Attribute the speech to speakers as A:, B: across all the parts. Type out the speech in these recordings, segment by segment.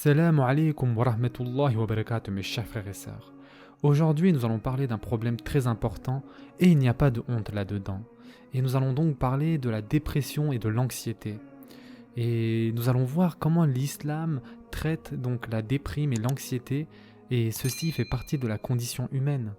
A: Assalamu alaikum wa rahmatullahi wa barakatuh mes chers frères et sœurs. Aujourd'hui nous allons parler d'un problème très important et il n'y a pas de honte là-dedans. Et nous allons donc parler de la dépression et de l'anxiété. Et nous allons voir comment l'islam traite donc la déprime et l'anxiété et ceci fait partie de la condition humaine.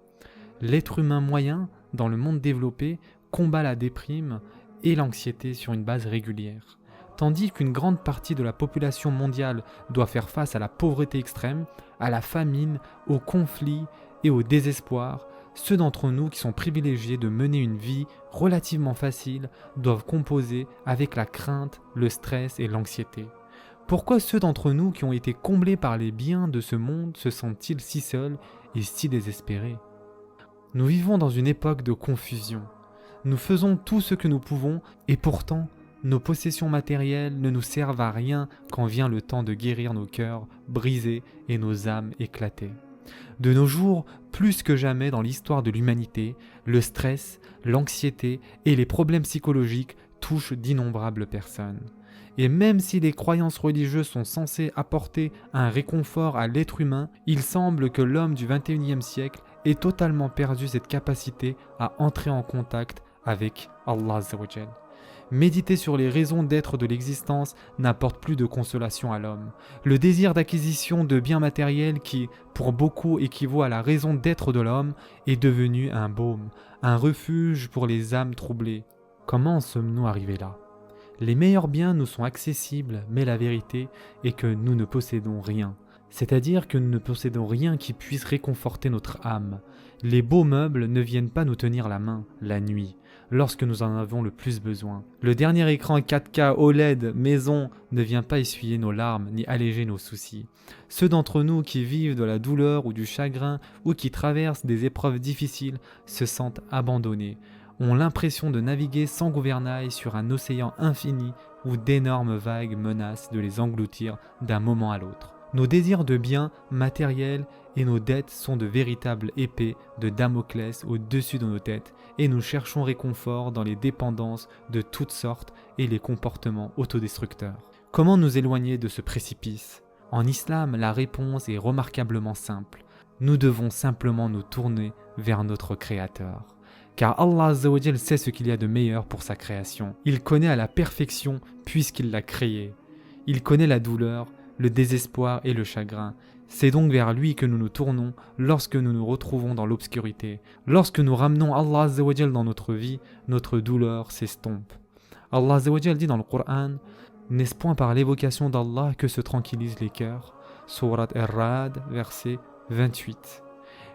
A: L'être humain moyen dans le monde développé combat la déprime et l'anxiété sur une base régulière. Tandis qu'une grande partie de la population mondiale doit faire face à la pauvreté extrême, à la famine, au conflit et au désespoir, ceux d'entre nous qui sont privilégiés de mener une vie relativement facile doivent composer avec la crainte, le stress et l'anxiété. Pourquoi ceux d'entre nous qui ont été comblés par les biens de ce monde se sentent-ils si seuls et si désespérés ? Nous vivons dans une époque de confusion. Nous faisons tout ce que nous pouvons et pourtant, nos possessions matérielles ne nous servent à rien quand vient le temps de guérir nos cœurs brisés et nos âmes éclatées. De nos jours, plus que jamais dans l'histoire de l'humanité, le stress, l'anxiété et les problèmes psychologiques touchent d'innombrables personnes. Et même si les croyances religieuses sont censées apporter un réconfort à l'être humain, il semble que l'homme du XXIe siècle ait totalement perdu cette capacité à entrer en contact avec Allah Azza wa Jal. Méditer sur les raisons d'être de l'existence n'apporte plus de consolation à l'homme. Le désir d'acquisition de biens matériels qui, pour beaucoup, équivaut à la raison d'être de l'homme, est devenu un baume, un refuge pour les âmes troublées. Comment en sommes-nous arrivés là ? Les meilleurs biens nous sont accessibles, mais la vérité est que nous ne possédons rien. C'est-à-dire que nous ne possédons rien qui puisse réconforter notre âme. Les beaux meubles ne viennent pas nous tenir la main la nuit, lorsque nous en avons le plus besoin. Le dernier écran 4K OLED maison ne vient pas essuyer nos larmes ni alléger nos soucis. Ceux d'entre nous qui vivent de la douleur ou du chagrin ou qui traversent des épreuves difficiles se sentent abandonnés, ont l'impression de naviguer sans gouvernail sur un océan infini où d'énormes vagues menacent de les engloutir d'un moment à l'autre. Nos désirs de biens matériels et nos dettes sont de véritables épées de Damoclès au-dessus de nos têtes et nous cherchons réconfort dans les dépendances de toutes sortes et les comportements autodestructeurs. Comment nous éloigner de ce précipice ? En islam, la réponse est remarquablement simple. Nous devons simplement nous tourner vers notre Créateur. Car Allah Azza wa Jal sait ce qu'il y a de meilleur pour sa création. Il connaît à la perfection puisqu'il l'a créé. Il connaît la douleur, le désespoir et le chagrin. C'est donc vers lui que nous nous tournons lorsque nous nous retrouvons dans l'obscurité. Lorsque nous ramenons Allah Azza wa Jal dans notre vie, notre douleur s'estompe. Allah Azza wa Jal dit dans le Coran « N'est-ce point par l'évocation d'Allah que se tranquillisent les cœurs » Surat Ar-Ra'd, verset 28.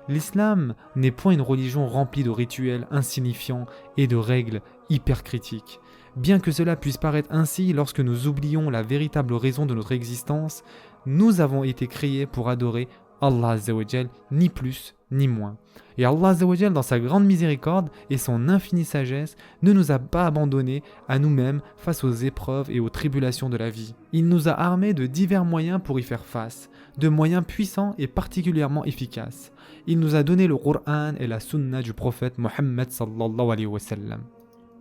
A: L'islam n'est point une religion remplie de rituels insignifiants et de règles hypercritiques. Bien que cela puisse paraître ainsi lorsque nous oublions la véritable raison de notre existence, nous avons été créés pour adorer Allah Azza wa Jal, ni plus ni moins. Et Allah Azza wa Jal, dans sa grande miséricorde et son infinie sagesse, ne nous a pas abandonnés à nous-mêmes face aux épreuves et aux tribulations de la vie. Il nous a armés de divers moyens pour y faire face, de moyens puissants et particulièrement efficaces. Il nous a donné le Coran et la Sunna du prophète Mohammed sallallahu alayhi wa sallam.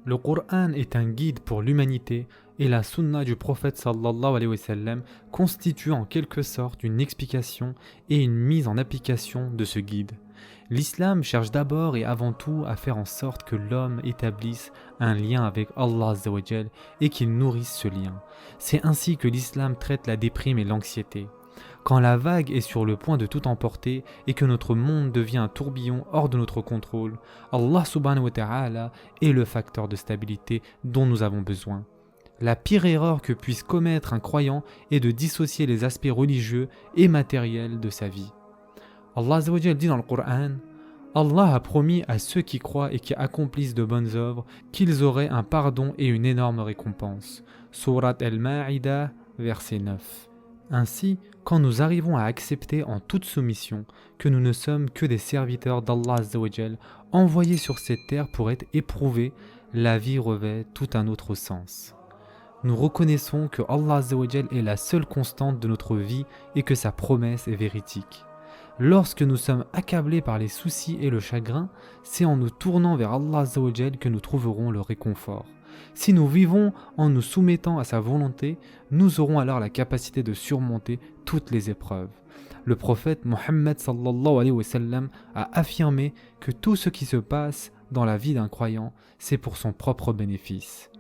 A: Le Coran est un guide pour l'humanité et la Sunna du prophète sallallahu alayhi wa sallam constitue en quelque sorte une explication et une mise en application de ce guide. L'islam cherche d'abord et avant tout à faire en sorte que l'homme établisse un lien avec Allah Azza wa Jal et qu'il nourrisse ce lien. C'est ainsi que l'islam traite la déprime et l'anxiété. Quand la vague est sur le point de tout emporter et que notre monde devient un tourbillon hors de notre contrôle, Allah subhanahu wa ta'ala est le facteur de stabilité dont nous avons besoin. La pire erreur que puisse commettre un croyant est de dissocier les aspects religieux et matériels de sa vie. Allah Azza wa Jal dit dans le Coran « Allah a promis à ceux qui croient et qui accomplissent de bonnes œuvres qu'ils auraient un pardon et une énorme récompense. » Surat Al-Ma'ida, verset 9. Ainsi, quand nous arrivons à accepter en toute soumission que nous ne sommes que des serviteurs d'Allah Azza wa Jal, envoyés sur cette terre pour être éprouvés, la vie revêt tout un autre sens. Nous reconnaissons que Allah Azza wa Jal est la seule constante de notre vie et que sa promesse est véridique. Lorsque nous sommes accablés par les soucis et le chagrin, c'est en nous tournant vers Allah Azza wa Jal que nous trouverons le réconfort. Si nous vivons en nous soumettant à sa volonté, nous aurons alors la capacité de surmonter toutes les épreuves. Le prophète Mohammed sallallahu alayhi wa sallam a affirmé que tout ce qui se passe dans la vie d'un croyant, c'est pour son propre bénéfice.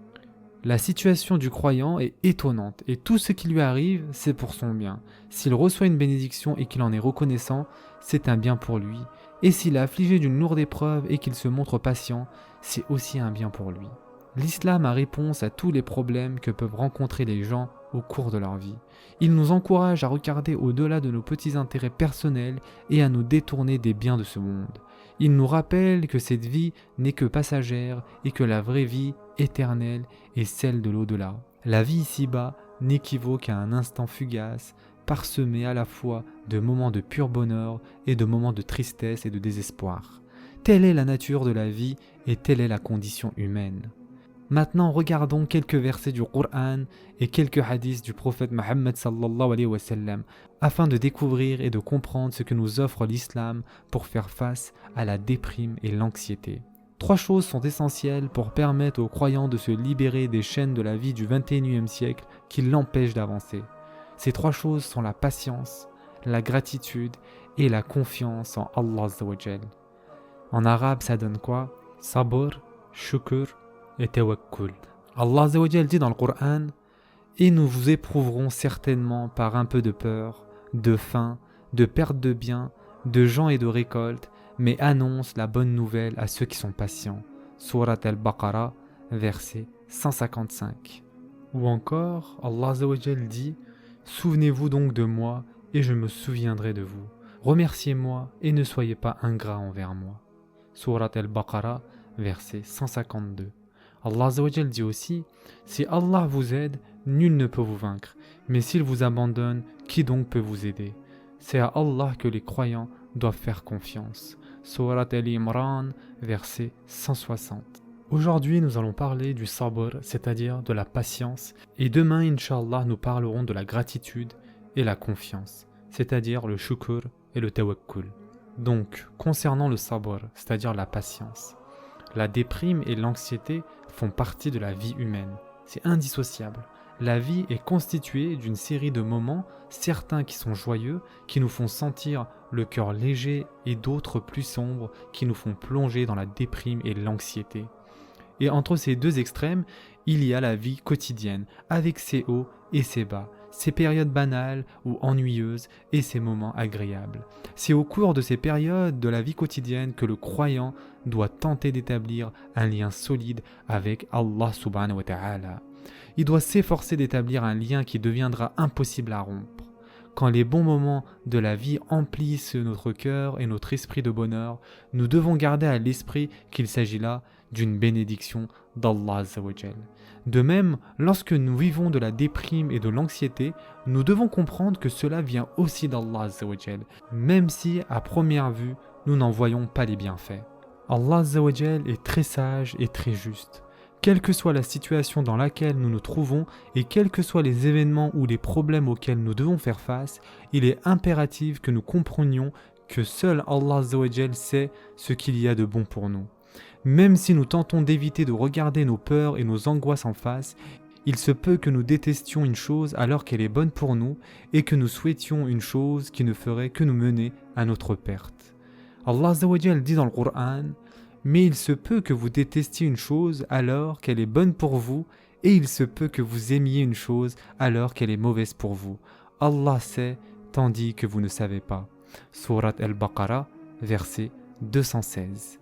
A: La situation du croyant est étonnante et tout ce qui lui arrive, c'est pour son bien. S'il reçoit une bénédiction et qu'il en est reconnaissant, c'est un bien pour lui. Et s'il est affligé d'une lourde épreuve et qu'il se montre patient, c'est aussi un bien pour lui. L'islam a réponse à tous les problèmes que peuvent rencontrer les gens au cours de leur vie. Il nous encourage à regarder au-delà de nos petits intérêts personnels et à nous détourner des biens de ce monde. Il nous rappelle que cette vie n'est que passagère et que la vraie vie éternelle est celle de l'au-delà. La vie ici-bas n'équivaut qu'à un instant fugace, parsemé à la fois de moments de pur bonheur et de moments de tristesse et de désespoir. Telle est la nature de la vie et telle est la condition humaine. Maintenant, regardons quelques versets du Coran et quelques hadiths du prophète Mohammed sallallahu alayhi wa sallam afin de découvrir et de comprendre ce que nous offre l'islam pour faire face à la déprime et l'anxiété. 3 choses sont essentielles pour permettre aux croyants de se libérer des chaînes de la vie du 21e siècle qui l'empêchent d'avancer. Ces 3 choses sont la patience, la gratitude et la confiance en Allah Azza wa Jal. En arabe, ça donne quoi? Sabr, shukr et tawakkul. Allah Azza wa Jal dit dans le Coran: et nous vous éprouverons certainement par un peu de peur, de faim, de perte de biens, de gens et de récoltes, mais annonce la bonne nouvelle à ceux qui sont patients. Surat al-Baqarah, verset 155. Ou encore, Allah Azza wa Jal dit: souvenez-vous donc de moi et je me souviendrai de vous. Remerciez-moi et ne soyez pas ingrats envers moi. Surat al-Baqarah, verset 152. Allah Azza wa Jal dit aussi: si Allah vous aide, nul ne peut vous vaincre, mais s'il vous abandonne, qui donc peut vous aider? C'est à Allah que les croyants doivent faire confiance. Surat Al-Imran, verset 160. Aujourd'hui, nous allons parler du sabr, c'est-à-dire de la patience, et demain, Inch'Allah, nous parlerons de la gratitude et la confiance, c'est-à-dire le shukr et le tawakkul. Donc, concernant le sabr, c'est-à-dire la patience, la déprime et l'anxiété font partie de la vie humaine. C'est indissociable. La vie est constituée d'une série de moments, certains qui sont joyeux, qui nous font sentir le cœur léger, et d'autres plus sombres, qui nous font plonger dans la déprime et l'anxiété. Et entre ces deux extrêmes, il y a la vie quotidienne, avec ses hauts et ses bas, ses périodes banales ou ennuyeuses et ses moments agréables. C'est au cours de ces périodes de la vie quotidienne que le croyant doit tenter d'établir un lien solide avec Allah subhanahu wa ta'ala. Il doit s'efforcer d'établir un lien qui deviendra impossible à rompre. Quand les bons moments de la vie emplissent notre cœur et notre esprit de bonheur, nous devons garder à l'esprit qu'il s'agit là d'une bénédiction d'Allah Azza wa Jal. De même, lorsque nous vivons de la déprime et de l'anxiété, nous devons comprendre que cela vient aussi d'Allah Azza wa Jal, même si, à première vue, nous n'en voyons pas les bienfaits. Allah Azza wa Jal est très sage et très juste. Quelle que soit la situation dans laquelle nous nous trouvons et quels que soient les événements ou les problèmes auxquels nous devons faire face, il est impératif que nous comprenions que seul Allah Azza wa Jal sait ce qu'il y a de bon pour nous. Même si nous tentons d'éviter de regarder nos peurs et nos angoisses en face, il se peut que nous détestions une chose alors qu'elle est bonne pour nous et que nous souhaitions une chose qui ne ferait que nous mener à notre perte. Allah Azza wa Jal dit dans le Coran: mais il se peut que vous détestiez une chose alors qu'elle est bonne pour vous, et il se peut que vous aimiez une chose alors qu'elle est mauvaise pour vous. Allah sait, tandis que vous ne savez pas. Surat Al-Baqarah, verset 216.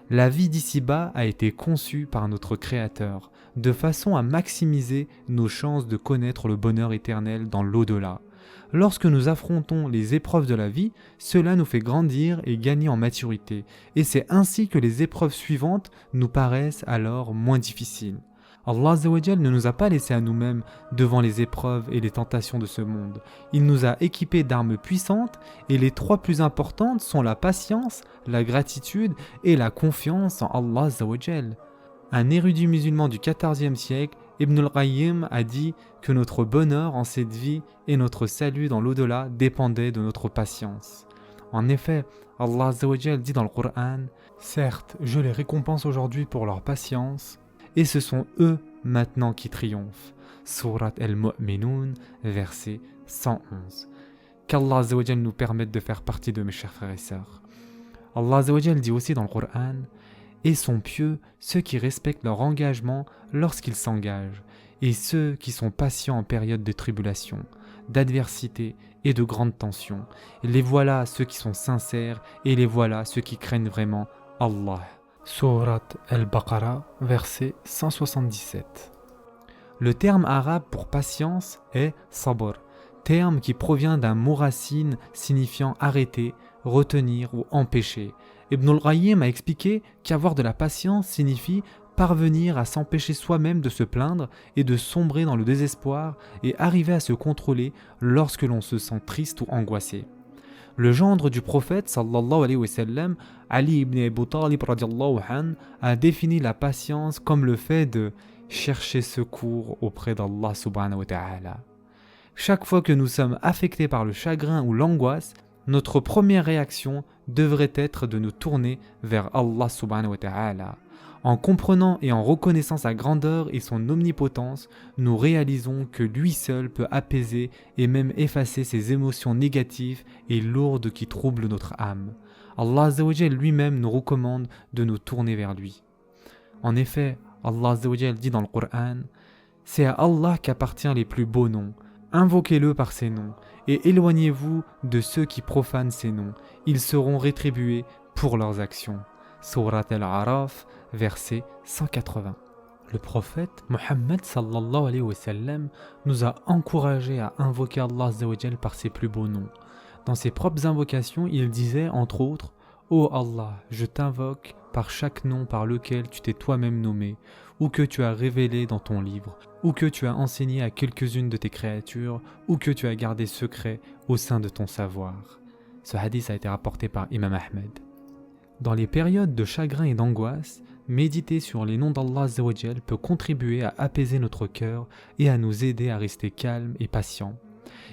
A: La vie d'ici-bas a été conçue par notre Créateur, de façon à maximiser nos chances de connaître le bonheur éternel dans l'au-delà. Lorsque nous affrontons les épreuves de la vie, cela nous fait grandir et gagner en maturité, et c'est ainsi que les épreuves suivantes nous paraissent alors moins difficiles. Allah Azza wa Jal ne nous a pas laissés à nous-mêmes devant les épreuves et les tentations de ce monde. Il nous a équipés d'armes puissantes, et les 3 plus importantes sont la patience, la gratitude et la confiance en Allah Azza wa Jal. Un érudit musulman du XIVe siècle, Ibn al-Qayyim, a dit que notre bonheur en cette vie et notre salut dans l'au-delà dépendaient de notre patience. En effet, Allah Azza wa Jal dit dans le Coran, « Certes, je les récompense aujourd'hui pour leur patience, et ce sont eux maintenant qui triomphent. » Surat Al-Mu'minun, verset 111. Qu'Allah Azza wa Jal nous permette de faire partie de mes chers frères et sœurs. Allah Azza wa Jal dit aussi dans le Coran, « Et sont pieux ceux qui respectent leur engagement lorsqu'ils s'engagent, et ceux qui sont patients en période de tribulation, d'adversité et de grande tension. Les voilà ceux qui sont sincères, et les voilà ceux qui craignent vraiment Allah. » Surat Al-Baqarah, verset 177. Le terme arabe pour patience est sabr, terme qui provient d'un mot racine signifiant arrêter, retenir ou empêcher. Ibn al-Qayyim a expliqué qu'avoir de la patience signifie parvenir à s'empêcher soi-même de se plaindre et de sombrer dans le désespoir et arriver à se contrôler lorsque l'on se sent triste ou angoissé. Le gendre du prophète sallallahu alayhi wa sallam, Ali ibn Abi Talib radiallahu an, a défini la patience comme le fait de chercher secours auprès d'Allah subhanahu wa ta'ala. Chaque fois que nous sommes affectés par le chagrin ou l'angoisse, notre première réaction devrait être de nous tourner vers Allah subhanahu wa ta'ala. En comprenant et en reconnaissant sa grandeur et son omnipotence, nous réalisons que lui seul peut apaiser et même effacer ces émotions négatives et lourdes qui troublent notre âme. Allah Azza wa Jal lui-même nous recommande de nous tourner vers lui. En effet, Allah Azza wa Jal dit dans le Coran, « C'est à Allah qu'appartient les plus beaux noms. Invoquez-le par ses noms et éloignez-vous de ceux qui profanent ses noms. Ils seront rétribués pour leurs actions. » Surat Al-Araf, verset 180. Le prophète Mohammed sallallahu alayhi wa sallam nous a encouragés à invoquer Allah Azza wa Jal par ses plus beaux noms. Dans ses propres invocations, il disait entre autres « Ô Allah, je t'invoque par chaque nom par lequel tu t'es toi-même nommé, ou que tu as révélé dans ton livre, ou que tu as enseigné à quelques-unes de tes créatures, ou que tu as gardé secret au sein de ton savoir. » Ce hadith a été rapporté par Imam Ahmed. Dans les périodes de chagrin et d'angoisse, méditer sur les noms d'Allah Azza wa Jal peut contribuer à apaiser notre cœur et à nous aider à rester calmes et patients.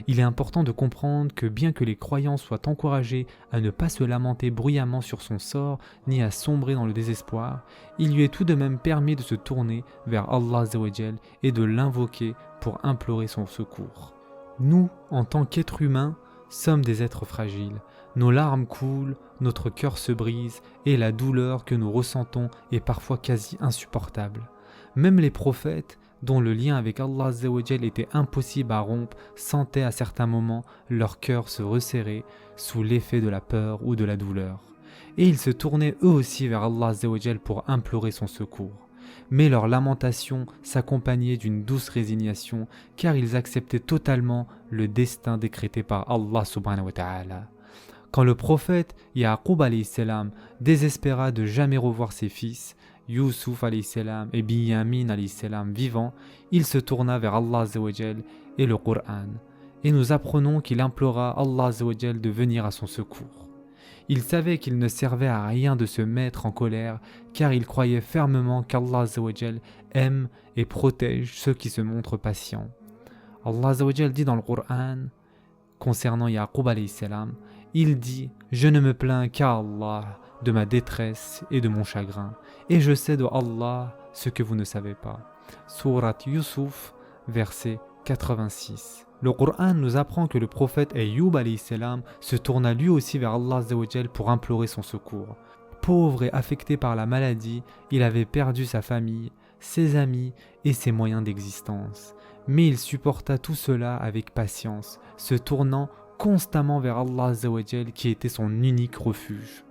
A: Il est important de comprendre que bien que les croyants soient encouragés à ne pas se lamenter bruyamment sur son sort ni à sombrer dans le désespoir, il lui est tout de même permis de se tourner vers Allah Azza wa Jal et de l'invoquer pour implorer son secours. Nous, en tant qu'êtres humains, sommes des êtres fragiles. Nos larmes coulent, notre cœur se brise et la douleur que nous ressentons est parfois quasi insupportable. Même les prophètes, dont le lien avec Allah Azza wa Jal était impossible à rompre, sentaient à certains moments leur cœur se resserrer sous l'effet de la peur ou de la douleur. Et ils se tournaient eux aussi vers Allah Azza wa Jal pour implorer son secours. Mais leur lamentation s'accompagnait d'une douce résignation car ils acceptaient totalement le destin décrété par Allah subhanahu wa ta'ala. Quand le prophète Yaqub alayhi salam désespéra de jamais revoir ses fils, Youssouf alayhi salam et Binyamin alayhi salam vivants, il se tourna vers Allah Azza wa Jal et le Coran. Et nous apprenons qu'il implora Allah Azza wa Jal de venir à son secours. Il savait qu'il ne servait à rien de se mettre en colère car il croyait fermement qu'Allah Azza wa Jal aime et protège ceux qui se montrent patients. Allah Azza wa Jal dit dans le Coran concernant Yaqub alayhi salam, il dit « Je ne me plains qu'à Allah de ma détresse et de mon chagrin, et je sais de Allah ce que vous ne savez pas. » Surat Yusuf, verset 86. Le Coran nous apprend que le prophète Ayyub alayhi salam se tourna lui aussi vers Allah Azza wa Jal pour implorer son secours. Pauvre et affecté par la maladie, il avait perdu sa famille, ses amis et ses moyens d'existence. Mais il supporta tout cela avec patience, se tournant constamment vers Allah Azza wa Jal qui était son unique refuge.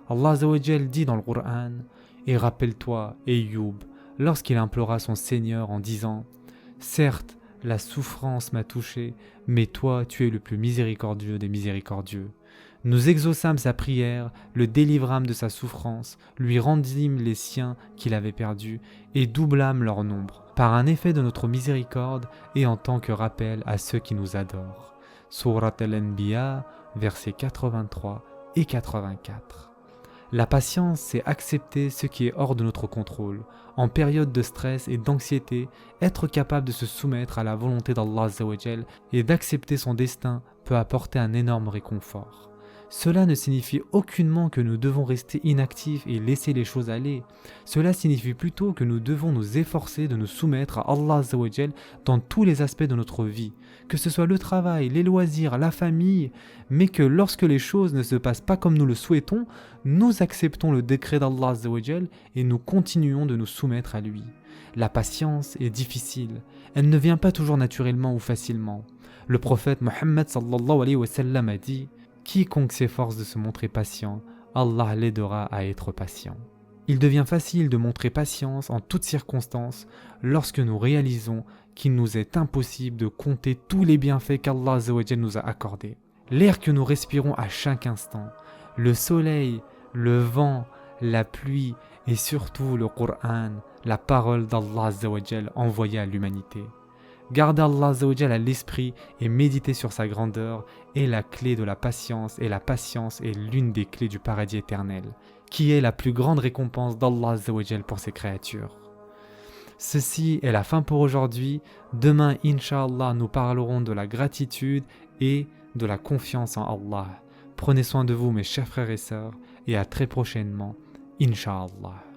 A: Allah Azza wa Jal dit dans le Coran « Et rappelle-toi, Ayyub, lorsqu'il implora son Seigneur en disant « Certes, la souffrance m'a touché, mais toi tu es le plus miséricordieux des miséricordieux. » Nous exaucâmes sa prière, le délivrâmes de sa souffrance, lui rendîmes les siens qu'il avait perdus et doublâmes leur nombre, par un effet de notre miséricorde et en tant que rappel à ceux qui nous adorent. Surat Al-Anbiya, versets 83 et 84. La patience, c'est accepter ce qui est hors de notre contrôle. En période de stress et d'anxiété, être capable de se soumettre à la volonté d'Allah Azza wa Jal et d'accepter son destin peut apporter un énorme réconfort. Cela ne signifie aucunement que nous devons rester inactifs et laisser les choses aller. Cela signifie plutôt que nous devons nous efforcer de nous soumettre à Allah Azza wa Jal dans tous les aspects de notre vie, que ce soit le travail, les loisirs, la famille, mais que lorsque les choses ne se passent pas comme nous le souhaitons, nous acceptons le décret d'Allah Azza wa Jal et nous continuons de nous soumettre à lui. La patience est difficile, elle ne vient pas toujours naturellement ou facilement. Le prophète Mohammed sallallahu alayhi wa sallam a dit « Quiconque s'efforce de se montrer patient, Allah l'aidera à être patient ». Il devient facile de montrer patience en toutes circonstances lorsque nous réalisons qu'il nous est impossible de compter tous les bienfaits qu'Allah Azza wa Jal nous a accordés. L'air que nous respirons à chaque instant, le soleil, le vent, la pluie et surtout le Coran, la parole d'Allah Azza wa Jal envoyée à l'humanité. Garder Allah Azza wa Jal à l'esprit et méditer sur sa grandeur est la clé de la patience, et la patience est l'une des clés du paradis éternel, qui est la plus grande récompense d'Allah Azza wa Jal pour ses créatures. Ceci est la fin pour aujourd'hui. Demain, Inch'Allah, nous parlerons de la gratitude et de la confiance en Allah. Prenez soin de vous, mes chers frères et sœurs, et à très prochainement, Inch'Allah.